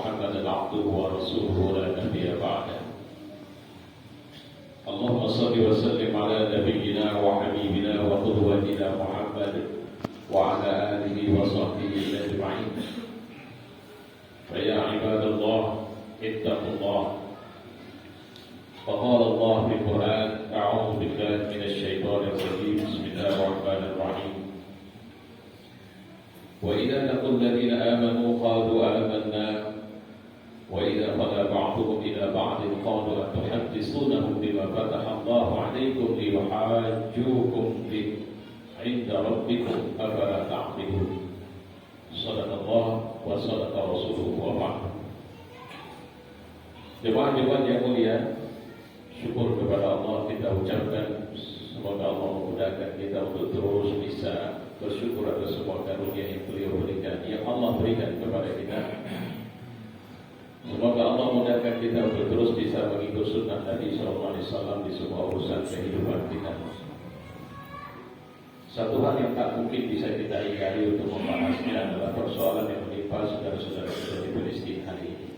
محمدا عبده ورسوله لا نبي بعده. اللهم صل وسلم على نبينا وحبيبنا وقدوتنا محمد وعلى آله وصحبه أجمعين. فيا عباد الله اتقوا الله. فقال الله في القرآن: أعوذ بالله من الشيطان الرجيم. بسم الله الرحمن الرحيم. وإذا لقوا الذين آمنوا قالوا آمنا وإذا خلا بعضهم إلى بعض قالوا أتحدثونهم بما فتح الله عليكم ليحاجوكم به عند ربكم أفلا تعقلون. صدق الله وصدق رسوله وبعد. Jemaah-jemaah yang mulia, syukur kepada Allah kita ucapkan. Semoga Allah memudahkan kita untuk terus bisa bersyukur atas semua karunia yang beliau berikan, yang Allah berikan kepada kita. Semoga Allah memudahkan kita untuk terus bisa mengikut sunnah Nabi SAW di semua urusan kehidupan kita. Satu hal yang tak mungkin bisa kita ingkari untuk membahasnya adalah persoalan yang menimpa saudara-saudara kita di Palestina hari ini.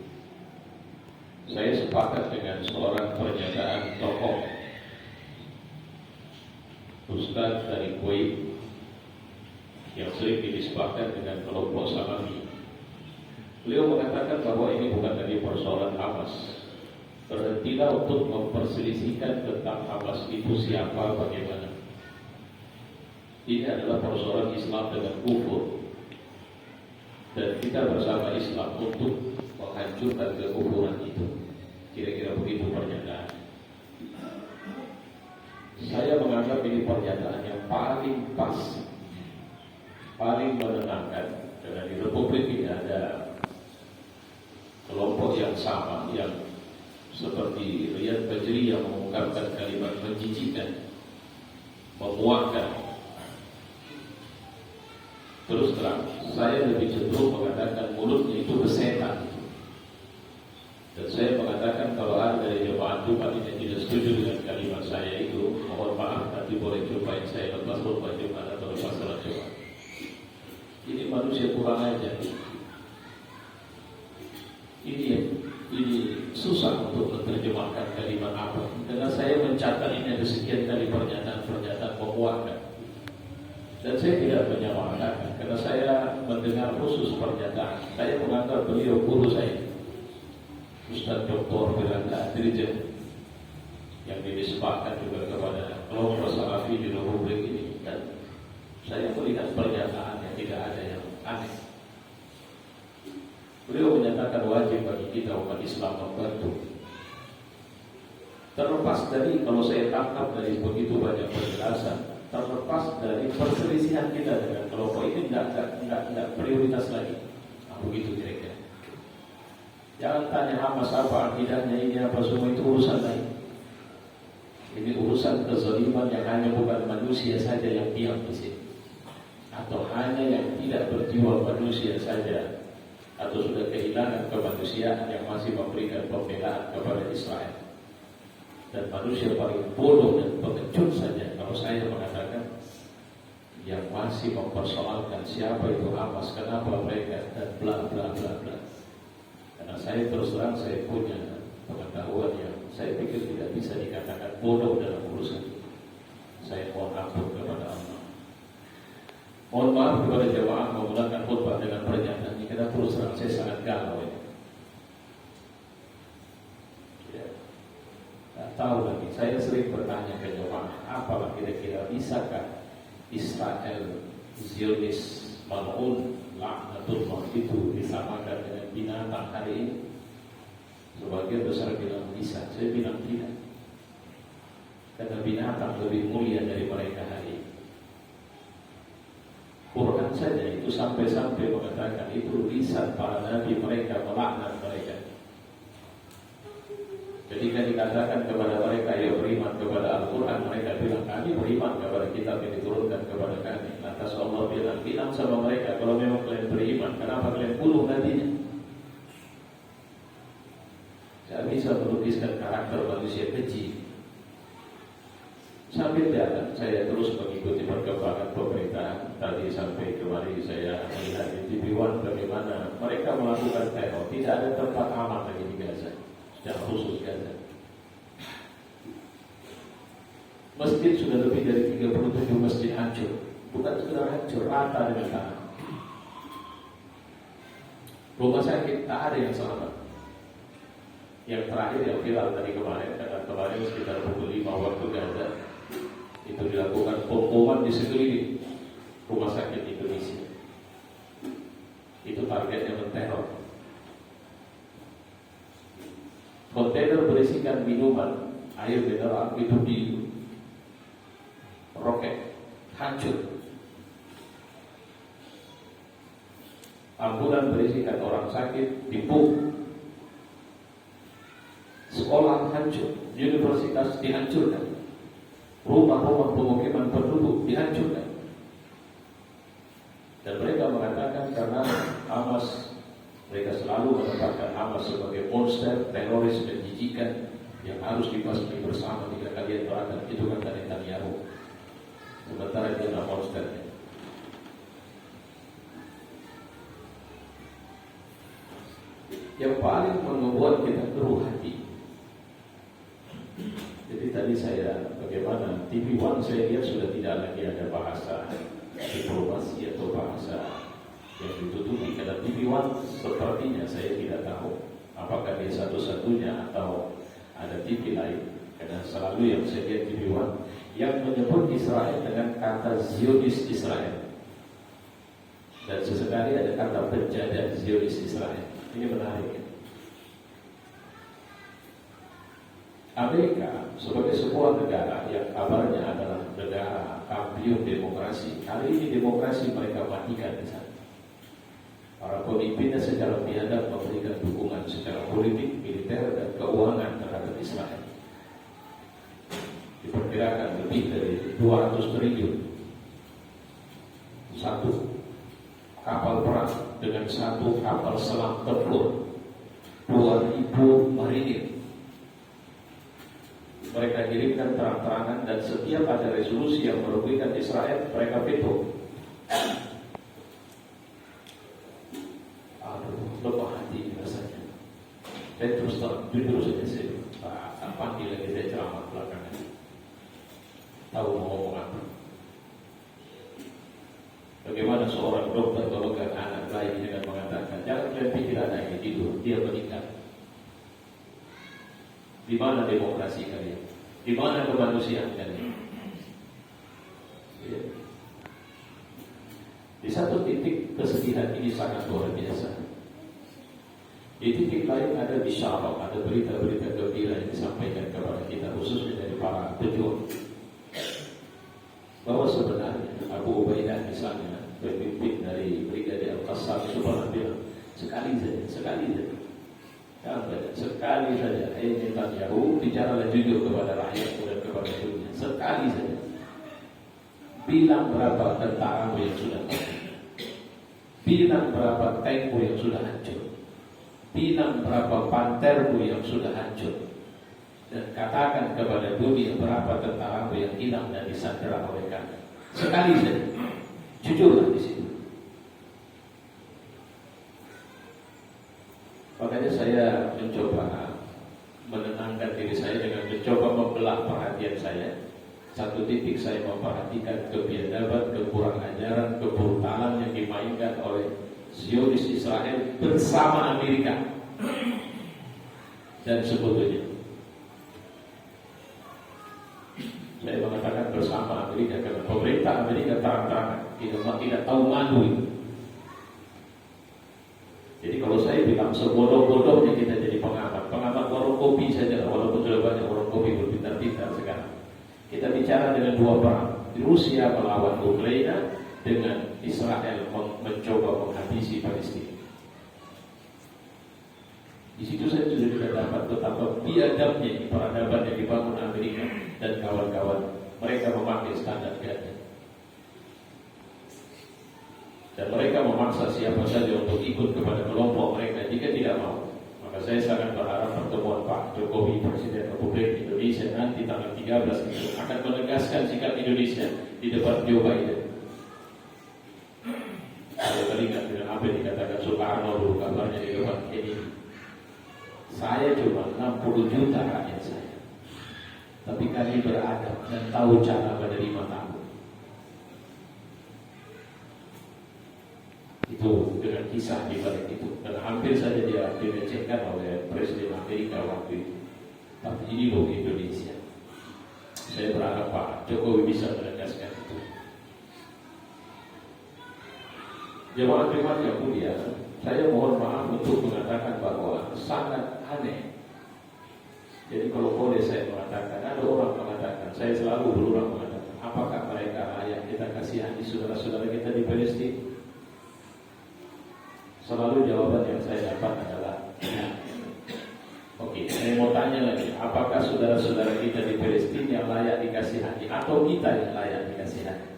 Saya sepakat dengan seorang pernyataan tokoh Ustaz dari Kuwait yang sering dinisbahkan dengan kelompok Salafi. Beliau mengatakan bahwa ini bukan lagi persoalan Hamas. Berhentilah untuk memperselisihkan tentang Hamas itu siapa, bagaimana. Ini adalah persoalan Islam dengan kufur, dan kita bersama Islam untuk menghancurkan kekufuran itu. Kira-kira begitu pernyataan. Saya menganggap ini pernyataan yang paling pas, paling menenangkan. Karena di Republik ini ada kelompok yang sama, yang seperti Riyad Bajri yang mengungkapkan kalimat menjijikkan, memuakkan. Terus terang, saya lebih cenderung mengatakan mulutnya itu bersetan. Dan saya mengatakan kalau ada dari jemaah Jumat yang tidak setuju dengan kalimat saya itu, mohon maaf, nanti boleh jumpain saya lepas khutbah Jumat atau lepas salat Jumat. Ini manusia kurang ajar. Ini susah untuk menerjemahkan kalimat apa. Karena saya mencatat ini ada sekian kali pernyataan memuakkan. Dan saya tidak menyamakan, karena saya mendengar khusus pernyataan. Saya menganggap beliau guru saya, Ustaz Dr. Firanda Adrijan, yang dinisbahkan juga kepada kelompok Salafi di Republik ini. Dan saya melihat pernyataan yang tidak ada yang aneh. Beliau menyatakan wajib bagi kita umat Islam membantu. Terlepas dari, kalau saya tangkap dari begitu banyak penjelasan, terlepas dari perselisihan kita dengan kelompok ini, tidak prioritas lagi. Nah, begitu kira-kira. Jangan tanya Hamas apa akidahnya, ini apa, semua itu urusan lain. Ini urusan kezaliman yang hanya bukan manusia saja yang diam di sini, atau hanya yang tidak berjiwa manusia saja, atau sudah kehilangan kemanusiaan yang masih memberikan pembelaan kepada Israel. Dan manusia paling bodoh dan pengecut saja kalau saya mengatakan yang masih mempersoalkan siapa itu Hamas, kenapa mereka, dan bla bla bla bla. Karena saya terus terang, saya punya pengetahuan yang saya pikir tidak bisa dikatakan bodoh dalam urusan ini. Saya mohon ampun kepada Allah. Mohon maaf kepada jemaah memulakan khutbah dengan pernyataan ini, karena terus terang saya sangat galau ya. Tak tahu lagi. Saya sering bertanya ke jemaah, apalah kira-kira bisakah Israel, Zionis, mal'un, laknatullah itu disamakan dengan binatang hari ini? Sebagian besar bilang bisa, saya bilang tidak. Karena binatang lebih mulia dari mereka hari ini. Quran saja itu sampai-sampai mengatakan itu lisan para nabi mereka melaknat mereka. Ketika dikatakan kepada mereka yang beriman kepada Al-Quran, mereka bilang kami beriman kepada kitab yang diturunkan kepada kami. Lantas Allah bilang sama mereka, kalau memang kalian beriman, kenapa kalian bunuh nabinya? Saya bisa melukiskan karakter manusia keji. sambil jalan saya terus mengikuti perkembangan pemerintahan. Tadi sampai kemarin saya melihat di TV One bagaimana mereka melakukan teror. Tidak ada tempat aman lagi di Gaza, secara khusus Gaza. Masjid sudah lebih dari 37 masjid hancur. Bukan sekedar hancur, rata dengan tanah. Rumah sakit tak ada yang selamat. Yang terakhir yang viral tadi kemarin, karena kemarin sekitar pukul 5 waktu Gaza, itu dilakukan pemboman di sekeliling rumah sakit Indonesia. Itu targetnya menteror. Kontainer berisikan minuman, air mineral itu di roket, hancur. Ambulan berisikan orang sakit dibom. Sekolah hancur, universitas dihancurkan, rumah-rumah pemukiman penduduk dihancurkan. Dan mereka mengatakan karena Hamas, mereka selalu menempatkan Hamas sebagai monster, teroris, menjijikan yang harus dibasmi bersama jika kalian berada. Itu kata Netanyahu. Sementara dia adalah monsternya. Yang paling membuat kita keruh hati. Jadi tadi saya bagaimana TV One saya lihat sudah tidak lagi ada bahasa diplomasi atau bahasa yang ditutupi. Karena TV One sepertinya saya tidak tahu apakah dia satu-satunya atau ada TV lain. Karena selalu yang saya lihat TV One yang menyebut Israel dengan kata Zionis Israel, dan sesekali ada kata penjajah Zionis Israel. Ini menarik. Amerika sebagai sebuah negara yang kabarnya adalah negara kampiun demokrasi, kali ini demokrasi mereka matikan di sana. Para pemimpinnya secara biadab memberikan dukungan secara politik, militer, dan keuangan terhadap Israel. Diperkirakan lebih dari 200 triliun. Satu kapal perang dengan satu kapal selam tempur, 2.000 marinir. Mereka kirimkan terang-terangan, dan setiap ada resolusi yang merugikan Israel, mereka veto. Lemah hati rasanya. Saya terus jujur saja saya panggil lagi saya ceramah belakangan. Tahu mau ngomong apa? Bagaimana seorang dokter memegang anak bayi dengan mengatakan, jangan kalian pikir anak ini tidur, dia meninggal. Di mana demokrasi kalian? Di mana kemanusiaan kalian? Ya. Di satu titik kesedihan ini sangat luar biasa. Di titik lain ada bisyarah, ada berita-berita gembira yang disampaikan kepada kita, khususnya dari para pejuang, bahwa sebenarnya Abu Ubaidah misalnya, pemimpin dari Brigadir Al-Qassam, itu pernah bilang, sekali saja. Sekali saja Netanyahu bicaralah jujur kepada rakyat dan kepada dunia. Sekali saja bilang berapa tentara yang sudah mati, bilang berapa tankmu yang sudah hancur, bilang berapa pantermu yang sudah hancur, dan katakan kepada dunia berapa tentaramu yang hilang dan disandera oleh kami. Sekali saja, jujurlah di situ. Makanya saya mencoba menenangkan diri saya dengan mencoba membelah perhatian saya. Satu titik saya memperhatikan kebiadaban, kekurang ajaran, kebrutalan yang dimainkan oleh Zionis Israel bersama Amerika. Dan sebetulnya saya mengatakan bersama Amerika karena pemerintah Amerika terang-terangan tidak tahu malu itu. Jadi kalau saya bilang sebodoh-bodohnya kita jadi pengamat warung kopi saja, walaupun sudah banyak warung kopi berpintar-pintar sekarang. Kita bicara dengan dua perang, Rusia melawan Ukraina dengan Israel mencoba menghabisi Palestina. Di situ saya sudah tidak dapat betapa biadabnya peradaban yang dibangun Amerika dan kawan-kawan. Mereka memakai standar ganda. Dan mereka memaksa siapa saja untuk ikut kepada kelompok mereka jika tidak mau. Maka Saya sangat berharap pertemuan Pak Jokowi Presiden Republik Indonesia nanti tanggal 13 itu akan menegaskan sikap Indonesia di depan Joe Biden. Saya teringat dengan apa yang dikatakan Soekarno dulu kabarnya di depan Kennedy. Saya cuma 60 juta rakyat saya, tapi kami beradab dan tahu cara menerima tamu. Itu dengan kisah di balik itu, dan hampir saja dia dilecehkan oleh Presiden Amerika waktu itu. Tapi ini loh Indonesia. Saya berharap Pak Jokowi bisa menegaskan itu. Jemaat-jemaat yang mulia, saya mohon maaf untuk mengatakan bahwa sangat aneh. Jadi kalau boleh saya mengatakan, ada orang mengatakan, saya selalu berulang mengatakan, apakah mereka layak kita kasihani saudara-saudara kita di Palestina? Selalu jawaban yang saya dapat adalah ya. Oke, saya mau tanya lagi, apakah saudara-saudara kita di Palestina yang layak dikasihani atau kita yang layak dikasihani?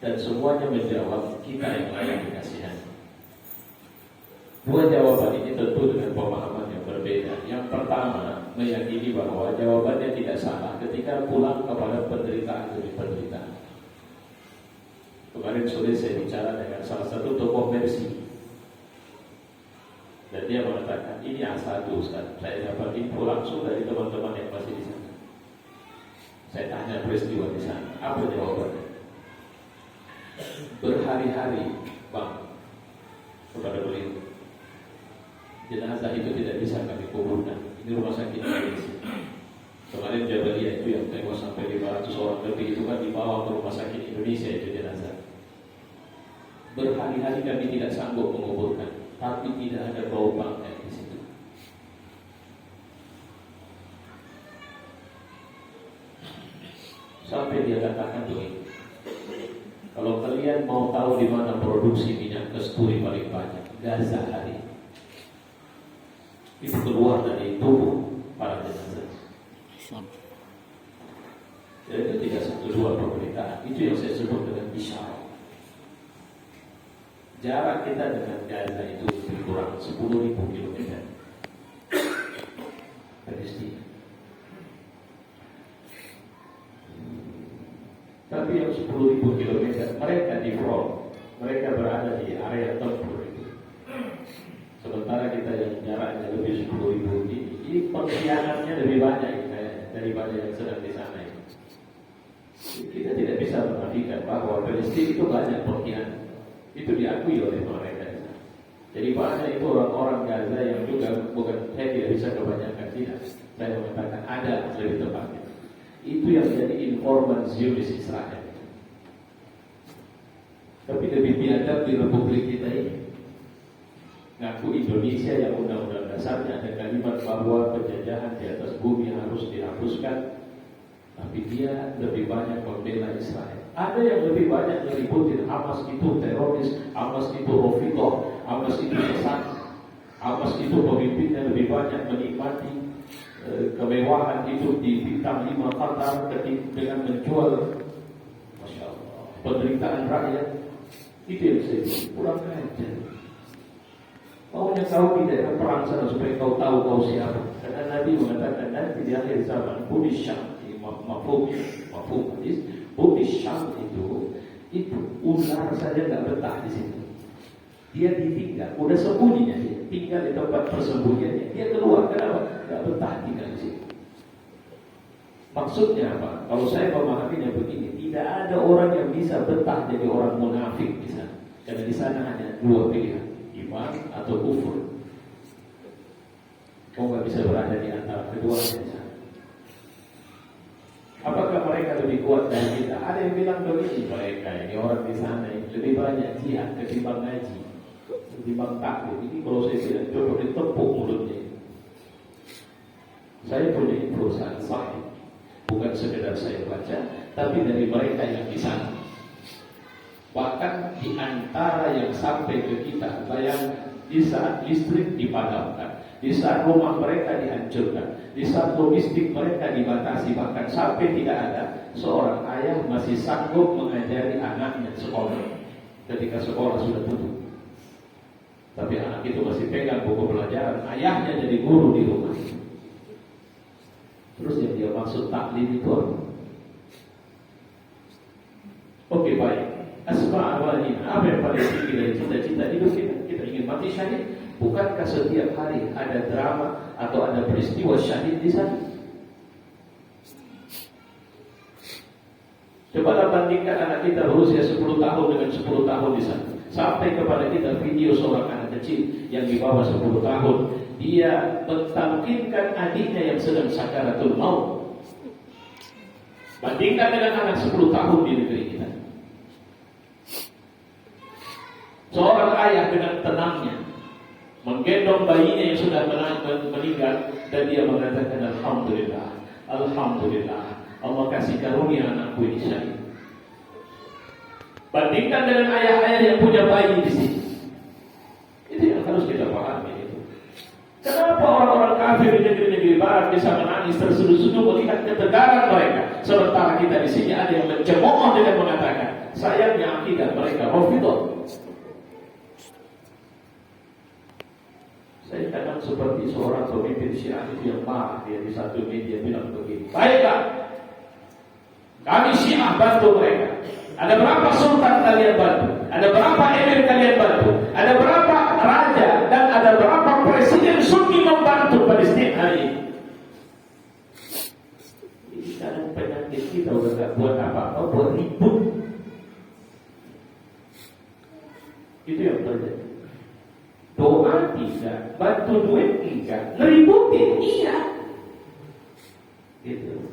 Dan semuanya menjawab kita yang layak dikasihani. Dua jawaban ini tentu dengan pemahaman yang berbeda. Yang pertama, meyakini bahwa jawabannya tidak salah ketika pulang kepada penderitaan demi penderitaan. Kemarin sore saya bicara dengan salah satu tokoh Mercy, dan dia mengatakan ini A1 Ustaz. Saya dapat info langsung dari teman-teman yang masih di sana. Saya tanya peristiwa di sana, apa jawabannya? Berhari-hari Bang, kepada beliau, jenazah itu tidak bisa kami kuburkan. Ini rumah sakit Indonesia. Kemarin Jabalia itu yang tewas sampai 500 orang lebih itu kan dibawa ke rumah sakit Indonesia itu jenazah. Berhari-hari kami tidak sanggup menguburkan, tapi tidak ada bau bangkai di situ. Sampai dia katakan begini, kalau kalian mau tahu di mana produksi minyak kasturi paling banyak, Gaza hari ini. Itu keluar dari tubuh para jenazah. Jadi itu tidak satu dua pemberitaan. Itu yang saya sebut dengan isyarat. Jarak kita dengan Gaza itu lebih kurang 10.000 km. Palestina. Tapi yang 10.000 km mereka di front, mereka berada di area tempur itu. Sementara kita yang jaraknya lebih 10.000 ini pengkhianatnya lebih banyak daripada yang sedang di sana ini. Kita tidak bisa menafikan bahwa Palestina itu banyak pengkhianat. Itu diakui oleh mereka. Jadi banyak itu orang-orang Gaza yang juga bukan, saya tidak bisa kebanyakan tidak. Saya mengatakan ada lebih tepatnya. Itu yang jadi informan Zionis Israel. Tapi lebih biadab di Republik kita ini. Ngaku Indonesia yang undang-undang dasarnya ada kalimat bahwa penjajahan di atas bumi harus dihapuskan, tapi dia lebih banyak membela Israel. Ada yang lebih banyak meliputin Hamas itu teroris, Hamas itu Rafidhah, Hamas itu sesat, Hamas itu pemimpinnya lebih banyak menikmati kemewahan hidup di bintang 5 Qatar dengan menjual, Masya Allah, penderitaan rakyat. Itu yang saya bilang, kurang ajar. Maunya kau di daerah perang sana supaya kau tahu kau siapa. Karena Nabi mengatakan nanti di akhir zaman bumi Syam, mafhum hadis, bumi Syam itu ular saja nggak betah di situ. Dia ditinggal, udah sembunyinya dia, tinggal di tempat persembunyiannya. Dia keluar, kenapa? Nggak betah tinggal di situ. Maksudnya apa? Kalau saya memahaminya begini, tidak ada orang yang bisa betah jadi orang munafik di sana. Karena di sana hanya dua pilihan, iman atau kufur. Kau nggak bisa berada di antara keduanya di sana. Apakah mereka lebih kuat dari kita? Ada yang bilang begini, mereka ini orang di sana ini lebih banyak jihad ketimbang ngaji, ketimbang taklim. Ini kalau saya bilang coba ditepuk mulutnya. Saya punya info sangat sahih, bukan sekedar saya baca, tapi dari mereka yang di sana. Bahkan di antara yang sampai ke kita, bayangkan di saat listrik dipadamkan, di saat rumah mereka dihancurkan, di saat logistik mereka dibatasi, bahkan sampai tidak ada seorang ayah masih sanggup mengajari anaknya sekolah ketika sekolah sudah tutup. Tapi anak itu masih pegang buku pelajaran, ayahnya jadi guru di rumah. Terus yang dia maksud taklim itu apa? Oke, baik. Asma awalina, apa yang paling tinggi dari cita-cita hidup kita? Kita ingin mati syahid. Bukankah setiap hari ada drama atau ada peristiwa syahid di sana? Coba bandingkan anak kita berusia 10 tahun dengan 10 tahun di sana. Sampai kepada kita video seorang anak kecil yang di bawah 10 tahun, dia mentalkinkan adiknya yang sedang sakaratul maut. Bandingkan dengan anak 10 tahun di negeri kita. Seorang ayah dengan tenangnya menggendong bayinya yang sudah meninggal, dan dia mengatakan alhamdulillah, alhamdulillah, Allah kasih karunia anakku ini syahid. Bandingkan dengan ayah-ayah yang punya bayi di sini. Itu yang harus kita pahami itu. Kenapa orang-orang kafir di negeri-negeri barat bisa menangis terseduh-seduh melihat ketegaran mereka, sementara kita di sini ada yang mencemooh dengan mengatakan sayangnya akidah mereka Rafidhah. Saya kadang seperti seorang pemimpin Syiah itu yang marah, dia di satu media bilang begini, baiklah, kami Syiah bantu mereka. Ada berapa sultan kalian bantu? Ada berapa emir kalian bantu? Ada berapa raja dan ada berapa presiden Sunni membantu Palestina hari ini? Ini kadang penyakit kita udah gak buat apa-apa, buat ribut. Itu yang terjadi. Doa tidak, bantu duit enggak, ngeributin iya. Gitu.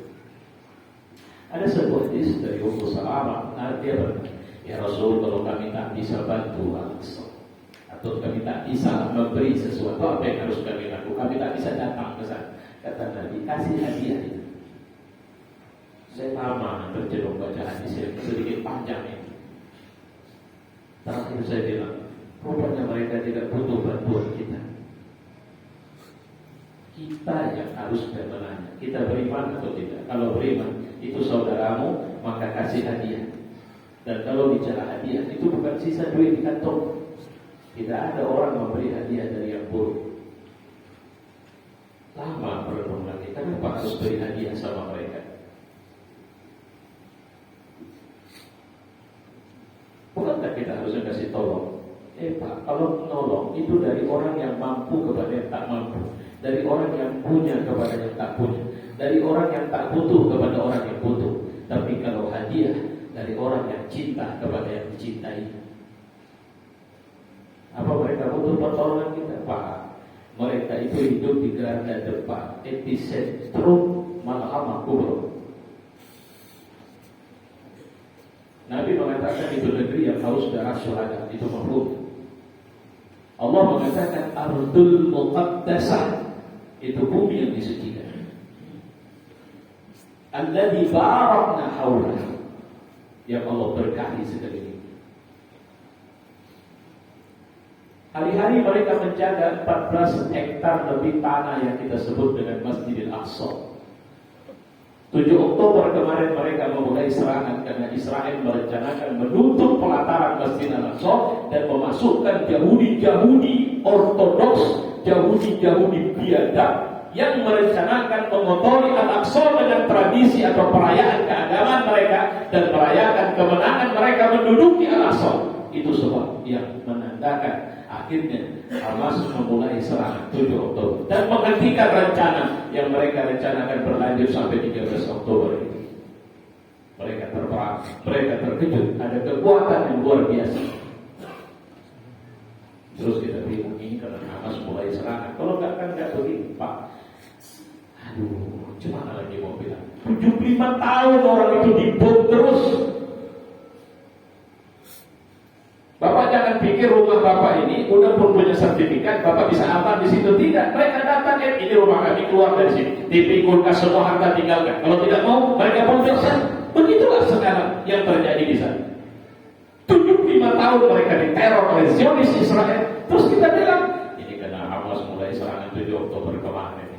Ada sebuah hadis dari Ummu Salamah, dia berkata, ya Rasul, kalau kami tak bisa bantu Al-Aqsa, atau kami tak bisa memberi sesuatu, apa yang harus kami lakukan? Kami tak bisa datang ke sana. Kata Nabi, kasih hadiah itu. Saya lama berjedong baca hadis yang sedikit panjang ini. Terakhir saya bilang, rupanya mereka tidak butuh bantuan kita. Kita yang harus menanya, kita beriman atau tidak. Kalau beriman, itu saudaramu, maka kasih hadiah. Dan kalau bicara hadiah, itu bukan sisa duit di kantong. Tidak ada orang memberi hadiah dari yang buruk. Lama merenung lagi, kenapa harus beri hadiah sama mereka? Bukankah kita harusnya kasih tolong? Pak, kalau menolong itu dari orang yang mampu kepada yang tak mampu, dari orang yang punya kepada yang tak punya, dari orang yang tak butuh kepada orang yang butuh. Tapi kalau hadiah dari orang yang cinta kepada yang dicintai. Apa mereka butuh pertolongan kita? Pak, mereka itu hidup di garda depan, epicentrum malhamah kubro. Nabi mengatakan itu negeri yang haus darah syuhada, itu makhluk. Allah mengatakan ardul muqaddasah, itu bumi yang disucikan. Alladzi barakna haulah, yang Allah berkahi sekeliling. Hari-hari mereka menjaga 14 hektar lebih tanah yang kita sebut dengan Masjidil Aqsa. 7 Oktober kemarin mereka memulai serangan karena Israel merencanakan menutup pelataran Masjid Al-Aqsa dan memasukkan Yahudi ortodoks, Yahudi biadab yang merencanakan mengotori Al-Aqsa dengan tradisi atau perayaan keagamaan mereka dan merayakan kemenangan mereka menduduki Al-Aqsa. Itu sebab yang menandakan akhirnya Hamas memulai serangan 7 Oktober dan menghentikan rencana yang mereka rencanakan berlanjut sampai 13 Oktober ini. Mereka terperang, mereka terkejut, ada kekuatan yang luar biasa. Terus kita bilang ini karena Hamas mulai serangan. Kalau enggak begini, Pak. Aduh, gimana lagi mau bilang? 75 tahun orang itu dibom terus. Bapak jangan pikir rumah Bapak ini udah pun punya sertifikat, Bapak bisa aman di situ. Tidak, mereka datang, ini rumah kami, keluar dari sini. TV, kulkas, semua harta tinggalkan. Kalau tidak mau, mereka pun biasa. Begitulah sekarang yang terjadi di sana. 75 tahun mereka diteror oleh Zionis Israel. Terus kita bilang, ini karena Hamas mulai serangan 7 Oktober kemarin.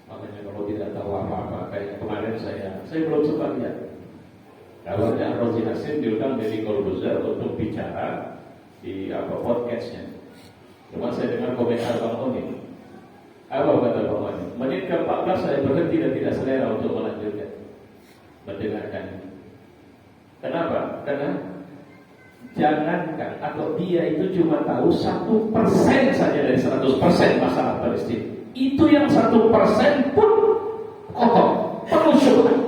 Makanya kalau tidak tahu apa-apa, kayak kemarin saya belum sempat lihat. Kalau ada Rozi Hasim diundang Deddy Corbuzier untuk bicara di podcastnya. Cuma saya dengar komentar Bang Oni. Apa kata Bang Oni? Menit ke-14 saya berhenti dan tidak selera untuk melanjutkan mendengarkan. Kenapa? Karena jangankan atau dia itu cuma tahu 1% saja dari 100% masalah Palestina. Itu yang 1% pun kotor, penuh syubhat.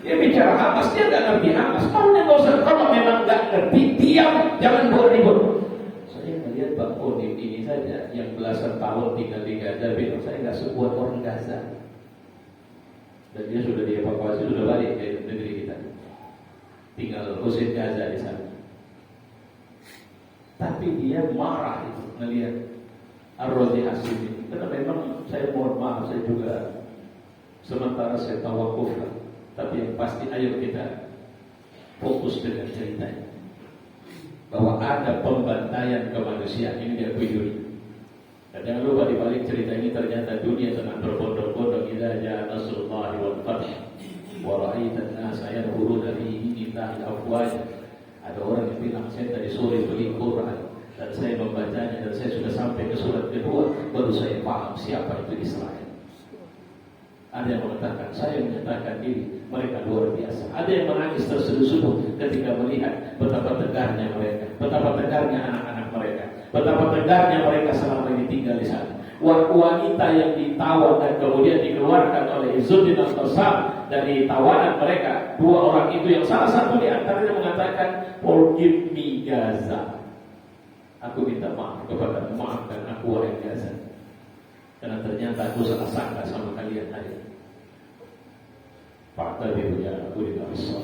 Dia bicara Hamas, dia nggak ngerti Hamas. Maunya nggak usah, kalau memang nggak ngerti, diam, jangan buat ribut. Saya melihat Bang Onim ini saja yang belasan tahun tinggal di Gaza, bilang saya nggak sekuat orang Gaza. Dan dia sudah dievakuasi, sudah balik ke negeri kita. Tinggal usin Gaza di sana. Tapi dia marah itu melihat Ar-Razi Hasim ini. Karena memang saya mohon maaf, saya juga sementara saya tawakuf lah. Tapi yang pasti ayo kita fokus dengan ceritanya. Bahwa ada pembantaian kemanusiaan ini diakui dunia. Dan jangan lupa di balik cerita ini ternyata dunia tengah berbondong-bondong. Idza jaa nasrullahi wal fath wa ra'aitan nasa yadkhuluna fi dinillahi afwaja. Ada orang yang bilang saya tadi sore beli Quran dan saya membacanya dan saya sudah sampai ke surat kedua baru saya paham siapa itu Israel. Ada yang mengatakan saya menyatakan diri mereka luar biasa. Ada yang menangis terseduh-seduh ketika melihat betapa tegarnya mereka, betapa tegarnya anak-anak mereka, betapa tegarnya mereka selama ini tinggal di sana. Wanita yang ditawan dan kemudian dikeluarkan oleh Izzuddin al-Qassam dari tawanan mereka, dua orang itu yang salah satu di antaranya mengatakan forgive me Gaza. Aku minta maaf kepada maafkan aku orang Gaza. Karena ternyata aku salah sangka sama kalian hari ini. Fakta dia aku tidak bisa.